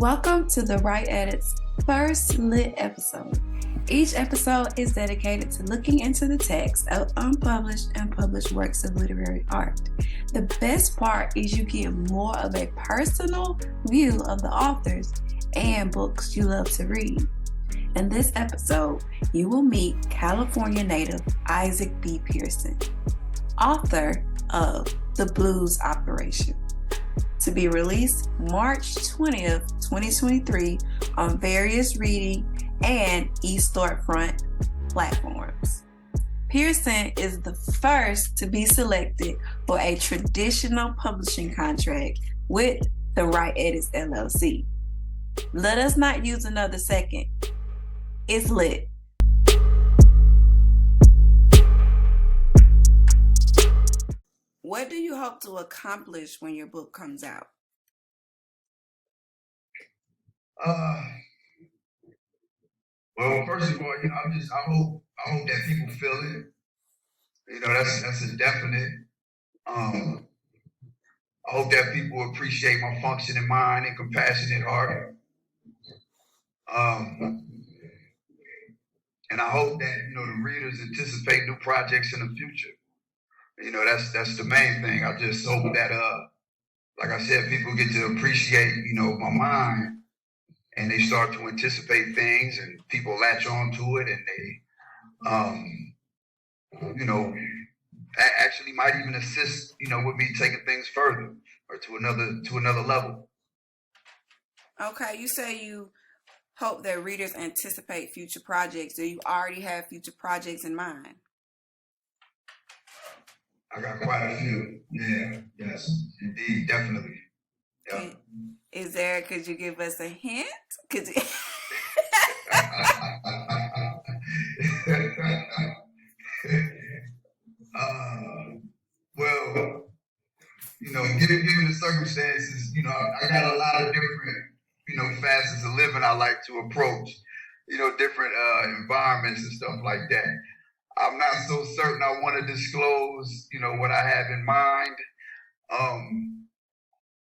Welcome to the Right Edit's first lit episode. Each episode is dedicated to looking into the text of unpublished and published works of literary art. The best part is you get more of a personal view of the authors and books you love to read. In this episode, you will meet California native Isaac B. Pearson, author of The Blues Operation, to be released March 20th, 2023 on various reading and eStorefront platforms. Pearson is the first to be selected for a traditional publishing contract with the Right Editz LLC. Let us not use another second. It's lit. What do you hope to accomplish when your book comes out? Well, first of all, I hope that people feel it. That's a definite. I hope that people appreciate my functioning mind and compassionate heart. And I hope that the readers anticipate new projects in the future. That's the main thing. I just hope that like I said, people get to appreciate my mind, and they start to anticipate things, and people latch on to it, and they actually might even assist with me taking things further or to another level. Okay, you say you hope that readers anticipate future projects. Do you already have future projects in mind? I got quite a few. Yeah, yes, indeed, definitely. Yeah. Could you give us a hint? Could you? Well, given the circumstances, I got a lot of different, facets of living I like to approach, different environments and stuff like that. I'm not so certain I want to disclose, what I have in mind.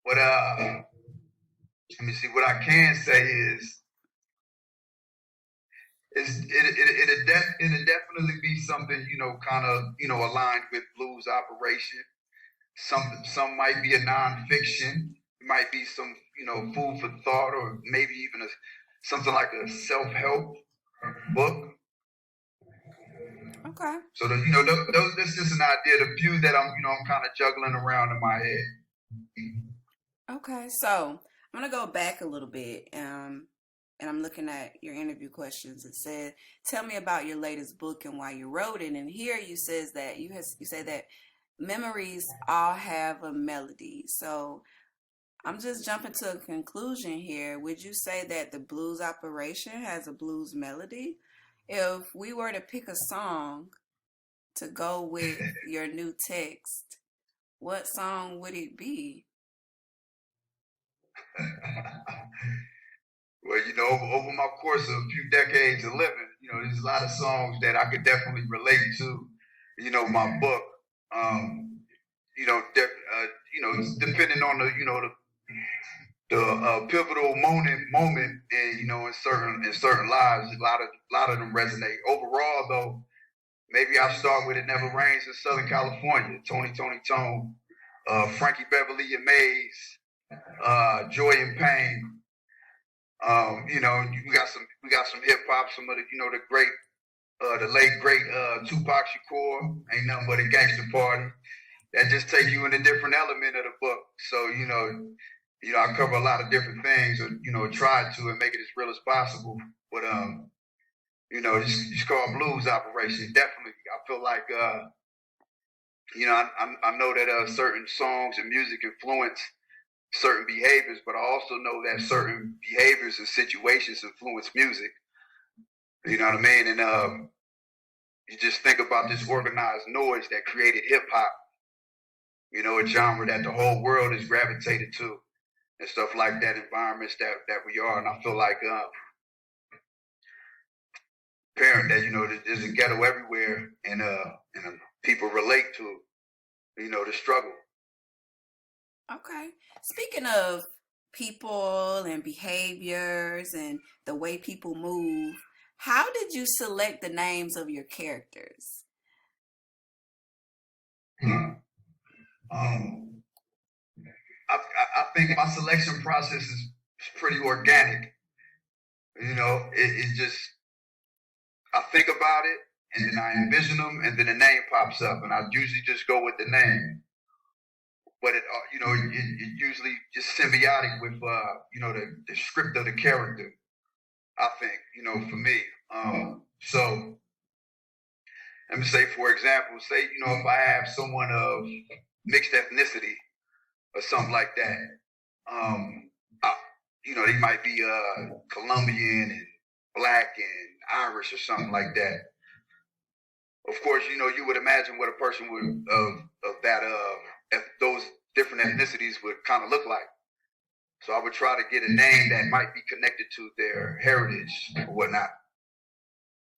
But let me see. What I can say is, it'll definitely be something, kind of, aligned with Blues Operation. Some might be a nonfiction. It might be some, food for thought, or maybe even something like a self-help book. Okay. So that's just an idea. The few that I'm kind of juggling around in my head. Okay, so I'm gonna go back a little bit, and I'm looking at your interview questions. It said, "Tell me about your latest book and why you wrote it." And here you say that memories all have a melody. So I'm just jumping to a conclusion here. Would you say that the Blues Operation has a blues melody? If we were to pick a song to go with your new text, what song would it be? Well, over my course of a few decades of living, there's a lot of songs that I could definitely relate to, my book. Depending on the pivotal moment, and in certain lives, a lot of them resonate. Overall, though, maybe I'll start with "It Never Rains in Southern California," Tony Tone, Frankie Beverly and Mays, Joy and Pain. We got some hip hop, some of the late great Tupac Shakur, "Ain't Nothing But a Gangster Party." That just take you in a different element of the book. So I cover a lot of different things, or try to, and make it as real as possible. But it's called Blues Operation. Definitely, I feel like I know that certain songs and music influence certain behaviors, but I also know that certain behaviors and situations influence music. You know what I mean? And you just think about this organized noise that created hip hop, a genre that the whole world is gravitated to, and stuff like that, environments that we are. And I feel like parent that there's a ghetto everywhere, and people relate to the struggle. Okay. Speaking of people and behaviors and the way people move. How did you select the names of your characters? Um, I think my selection process is pretty organic. It just, I think about it and then I envision them and then the name pops up and I usually just go with the name. But it usually just symbiotic with, the script of the character, I think, for me. So let me say, for example, if I have someone of mixed ethnicity or something like that, they might be Colombian and Black and Irish or something like that. Of course, you would imagine what a person would of those different ethnicities would kind of look like. So I would try to get a name that might be connected to their heritage or whatnot.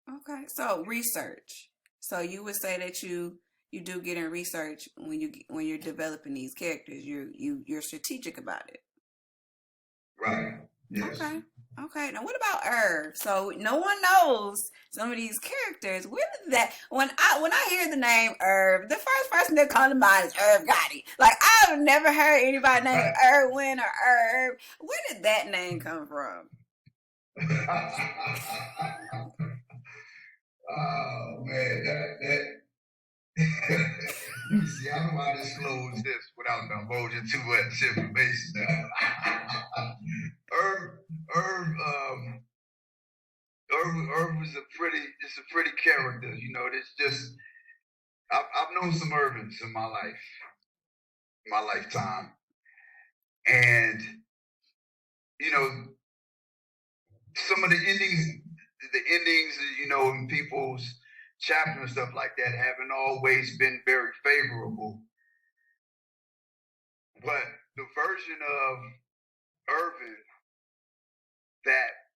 Okay, so research. So you would say that you do get in research when you're developing these characters. You're strategic about it. Right. Yes. Okay. Now what about Irv? So no one knows some of these characters. Where did that when I hear the name Irv, the first person that comes to mind is Irv Gotti. Like I've never heard anybody named Irwin or Irv. Where did that name come from? Oh man, that see, I don't want to disclose this without divulging too much information now. Irv was a pretty character, it's just, I've known some Irvins in my lifetime. And, some of the endings, in people's chapter and stuff like that haven't always been very favorable. But the version of Irvin that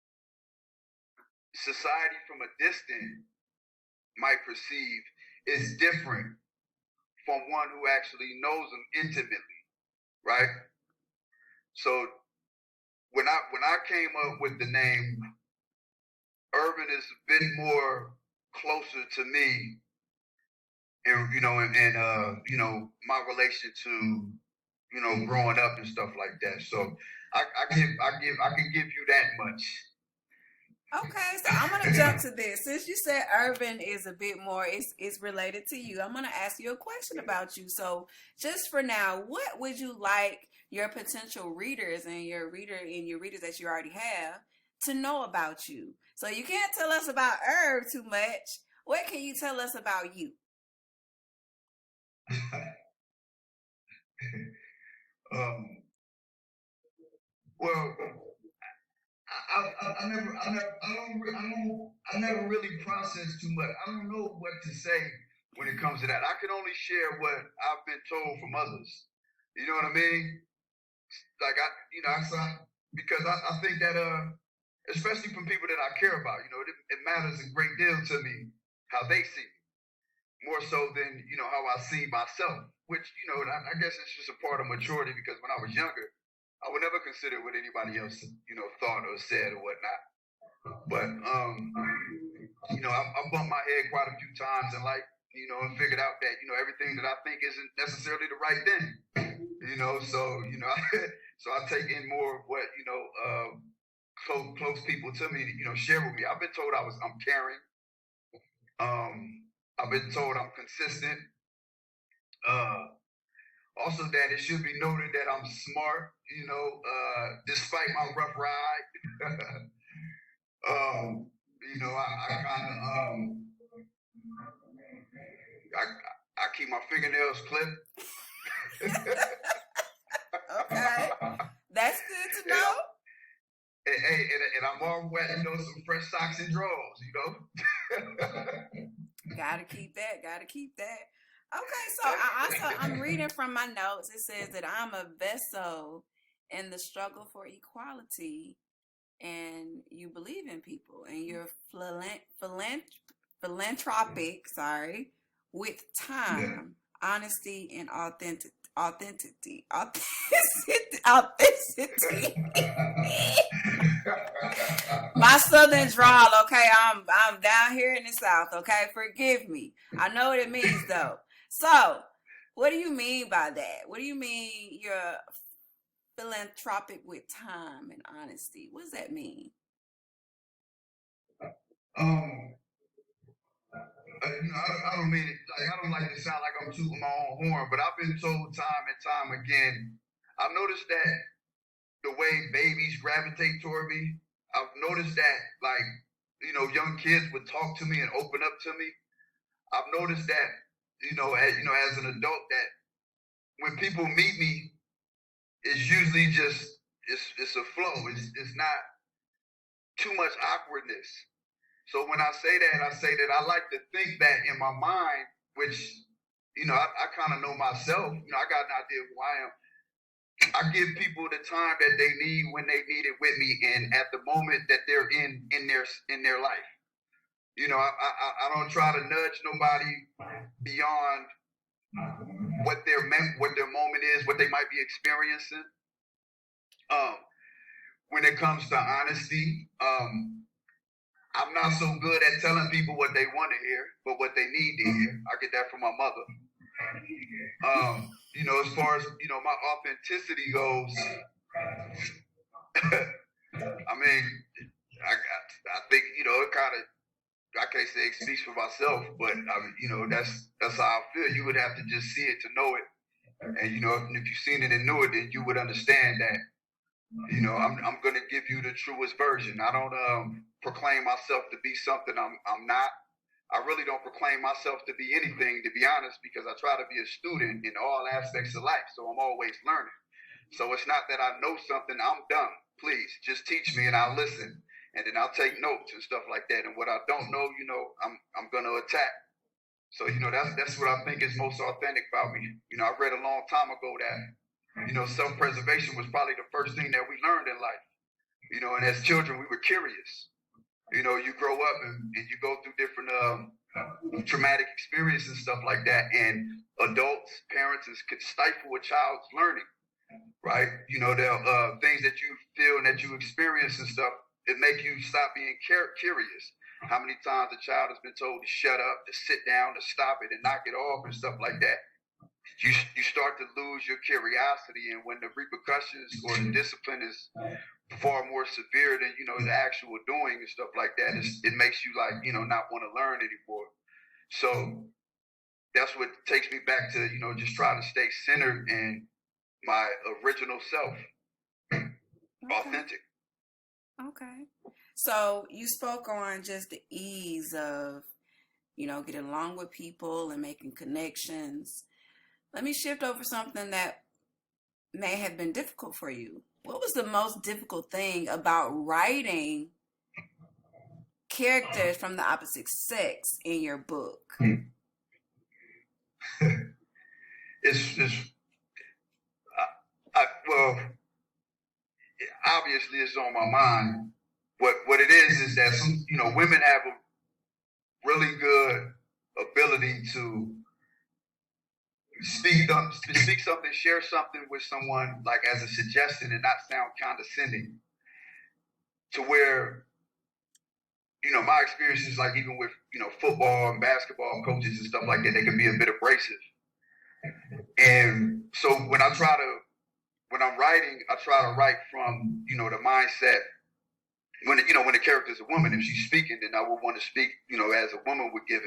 society from a distance might perceive is different from one who actually knows him intimately, right? So when I came up with the name, Irvin is a bit more closer to me, and my relation to growing up and stuff like that. So I can give you that much. Okay, so I'm gonna jump to this. Since you said Irvin is a bit more, it's related to you. I'm gonna ask you a question about you. So just for now, what would you like your potential readers and your readers that you already have to know about you? So you can't tell us about Irv too much. What can you tell us about you? Well, I never really processed too much. I don't know what to say when it comes to that. I can only share what I've been told from others. You know what I mean? Like because I think that especially from people that I care about, it matters a great deal to me how they see me, more so than how I see myself. Which I guess it's just a part of maturity, because when I was younger, I would never consider what anybody else, thought or said or whatnot. But I bumped my head quite a few times in life, and figured out that everything that I think isn't necessarily the right thing. So so I take in more of what close people to me, share with me. I've been told I'm caring. I've been told I'm consistent. Also, that it should be noted that I'm smart, despite my rough ride. I kind of, I keep my fingernails clipped. Okay, that's good to know. And I'm all wet, some fresh socks and drawers, Gotta keep that. Okay, so I'm reading from my notes. It says that I'm a vessel in the struggle for equality, and you believe in people, and you're philanthropic. With time, honesty, and Authenticity. Authenticity. My southern drawl, okay? I'm down here in the South, okay? Forgive me. I know what it means though. So, what do you mean by that? What do you mean you're philanthropic with time and honesty? What does that mean? I don't mean it like I don't like to sound like I'm tooting my own horn, but I've been told time and time again. I've noticed that the way babies gravitate toward me, I've noticed that like young kids would talk to me and open up to me. I've noticed that as an adult that when people meet me, it's usually just it's a flow. It's not too much awkwardness. So when I say that I like to think that in my mind, which, I kind of know myself, I got an idea of who I am. I give people the time that they need when they need it with me and at the moment that they're in their life. I don't try to nudge nobody beyond what their moment is, what they might be experiencing. When it comes to honesty, I'm not so good at telling people what they want to hear, but what they need to hear. I get that from my mother. As far as, my authenticity goes, I mean, I think, it kind of, I can't say it speaks for myself, but that's how I feel. You would have to just see it to know it. And, if you've seen it and knew it, then you would understand that, I'm going to give you the truest version. I don't proclaim myself to be something I'm not. I really don't proclaim myself to be anything, to be honest, because I try to be a student in all aspects of life. So I'm always learning. So it's not that I know something, I'm done. Please just teach me and I'll listen. And then I'll take notes and stuff like that. And what I don't know, I'm going to attack. So, that's what I think is most authentic about me. I read a long time ago that, self-preservation was probably the first thing that we learned in life. And as children, we were curious. You grow up and you go through different traumatic experiences and stuff like that. And adults, parents could stifle a child's learning, right? The things that you feel and that you experience and stuff, it make you stop being curious. How many times a child has been told to shut up, to sit down, to stop it and knock it off and stuff like that. You start to lose your curiosity, and when the repercussions or the discipline is far more severe than the actual doing and stuff like that, it makes you not want to learn anymore. So that's what takes me back to just trying to stay centered in my original self, authentic. Okay. So you spoke on just the ease of getting along with people and making connections. Let me shift over something that may have been difficult for you. What was the most difficult thing about writing characters from the opposite sex in your book? Well, obviously it's on my mind. What it is that some, women have a really good ability to speak something, share something with someone like as a suggestion and not sound condescending. To where, my experiences, like even with, football and basketball coaches and stuff like that, they can be a bit abrasive. And so when I'm writing, I try to write from, the mindset when the character's a woman, if she's speaking, then I would want to speak, as a woman would give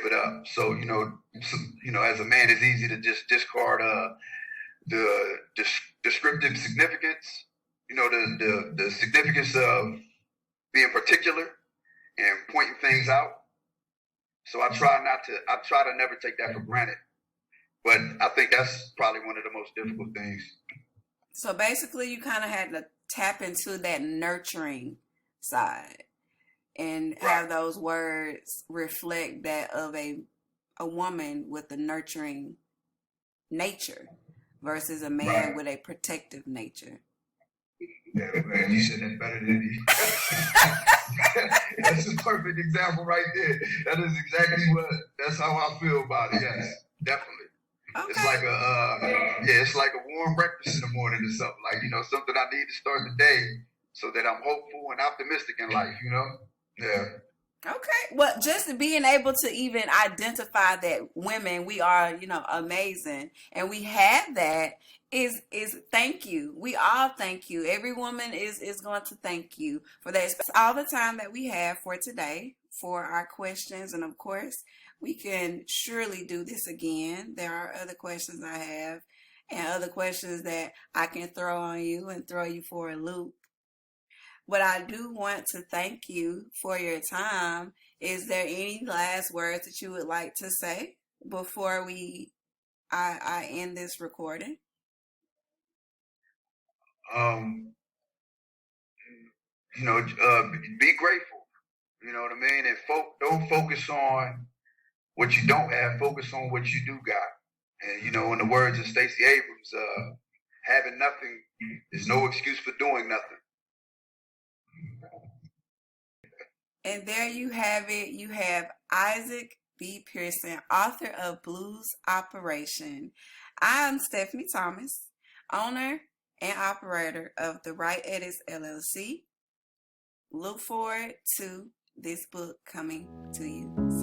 it up. So, as a man, it's easy to just discard the descriptive significance, the significance of being particular and pointing things out. So I try to never take that for granted. But I think that's probably one of the most difficult things. So basically you kind of had to tap into that nurturing side and have those words reflect that of a woman with a nurturing nature versus a man with a protective nature. Yeah, man, you said that better than me. That's a perfect example right there. That's how I feel about it. Yes, definitely. It's like Okay. it's like a warm breakfast in the morning or something. Like, something I need to start the day so that I'm hopeful and optimistic in life. Yeah. Okay. Well, just being able to even identify that women, we are, amazing, and we have that is thank you. We all thank you. Every woman is going to thank you for that. That's all the time that we have for today for our questions, and of course, we can surely do this again. There are other questions I have and other questions that I can throw on you and throw you for a loop. But I do want to thank you for your time. Is there any last words that you would like to say before I end this recording? Um, be grateful. You know what I mean? And don't focus on what you don't have. Focus on what you do got. And in the words of Stacey Abrams, having nothing is no excuse for doing nothing. And there you have it. You have Isaac B. Pearson, author of Blues Operation. I'm Stephanie Thomas, owner and operator of the Right Editz LLC. Look forward to this book coming to you soon.